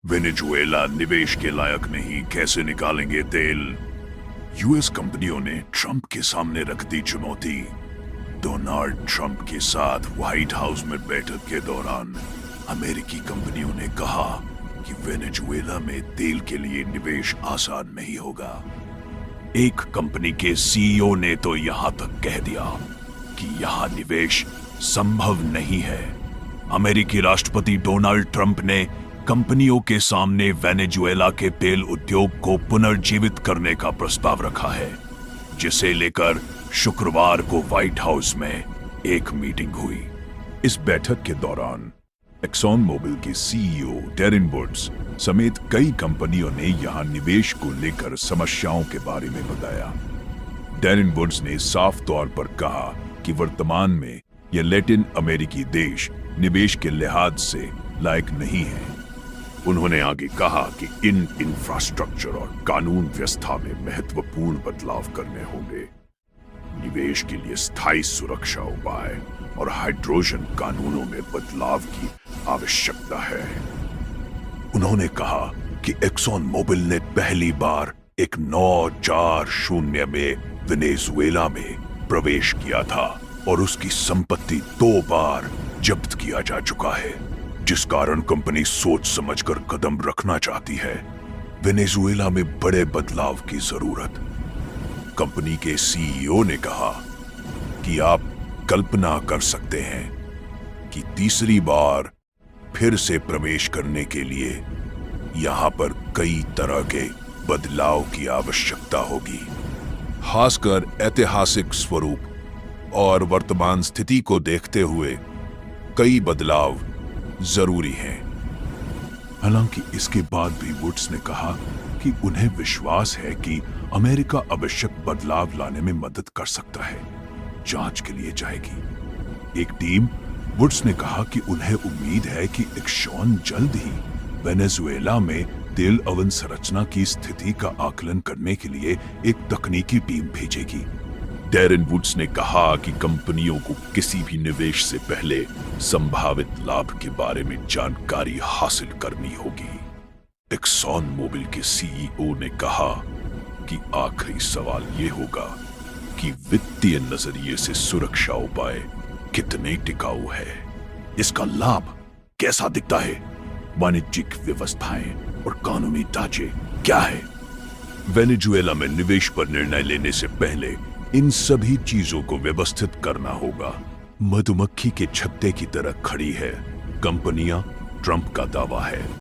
Venezuela निवेश के लायक नहीं, कैसे निकालेंगे तेल? यूएस कंपनियों ने ट्रंप के सामने रख दी चुनौती। डोनाल्ड ट्रंप के साथ व्हाइट हाउस में बैठक के दौरान अमेरिकी कंपनियों ने कहा कि वेनेजुएला में तेल के लिए निवेश आसान नहीं होगा। एक कंपनी के सीईओ ने तो यहां तक कह दिया कि यहां निवेश संभव नहीं है। अमेरिकी राष्ट्रपति डोनाल्ड ट्रंप ने कंपनियों के सामने वेनेजुएला के तेल उद्योग को पुनर्जीवित करने का प्रस्ताव रखा है, जिसे लेकर शुक्रवार को व्हाइट हाउस में एक मीटिंग हुई। इस बैठक के दौरान एक्सॉन मोबिल के सीईओ डेरिन वुड्स समेत कई कंपनियों ने यहां निवेश को लेकर समस्याओं के बारे में बताया। डेरिन वुड्स ने साफ तौर पर कहा कि वर्तमान में यह लैटिन अमेरिकी देश निवेश के लिहाज से लायक नहीं है। उन्होंने आगे कहा कि इन इंफ्रास्ट्रक्चर और कानून व्यवस्था में महत्वपूर्ण बदलाव करने होंगे। निवेश के लिए स्थायी सुरक्षा उपाय और हाइड्रोजन कानूनों में बदलाव की आवश्यकता है। उन्होंने कहा कि एक्सॉन मोबिल ने पहली बार एक 940 में वेनेजुएला में प्रवेश किया था और उसकी संपत्ति 2 बार जब्त किया जा चुका है, जिस कारण कंपनी सोच समझकर कदम रखना चाहती है। वेनेजुएला में बड़े बदलाव की जरूरत। कंपनी के सीईओ ने कहा कि आप कल्पना कर सकते हैं कि तीसरी बार फिर से प्रवेश करने के लिए यहां पर कई तरह के बदलाव की आवश्यकता होगी, खासकर ऐतिहासिक स्वरूप और वर्तमान स्थिति को देखते हुए कई बदलाव जरूरी हैं। हालांकि इसके बाद भी वुड्स ने कहा कि उन्हें विश्वास है कि अमेरिका आवश्यक बदलाव लाने में मदद कर सकता है। जांच के लिए जाएगी एक टीम। वुड्स ने कहा कि उन्हें उम्मीद है कि एक्सॉन जल्द ही वेनेजुएला में तेल अवसंरचना की स्थिति का आकलन करने के लिए एक तकनीकी टीम भेजेगी। डेरिन वुड्स ने कहा कि कंपनियों को किसी भी निवेश से पहले संभावित लाभ के बारे में जानकारी हासिल करनी होगी। एक्सॉन मोबिल के सीईओ ने कहा कि आखिरी सवाल यह होगा कि वित्तीय नजरिए से सुरक्षा उपाय कितने टिकाऊ है, इसका लाभ कैसा दिखता है, वाणिज्यिक व्यवस्थाएं और कानूनी ढांचे क्या है। वेनेजुएला में निवेश पर निर्णय लेने से पहले इन सभी चीजों को व्यवस्थित करना होगा। मधुमक्खी के छत्ते की तरह खड़ी है कंपनियां, ट्रंप का दावा है।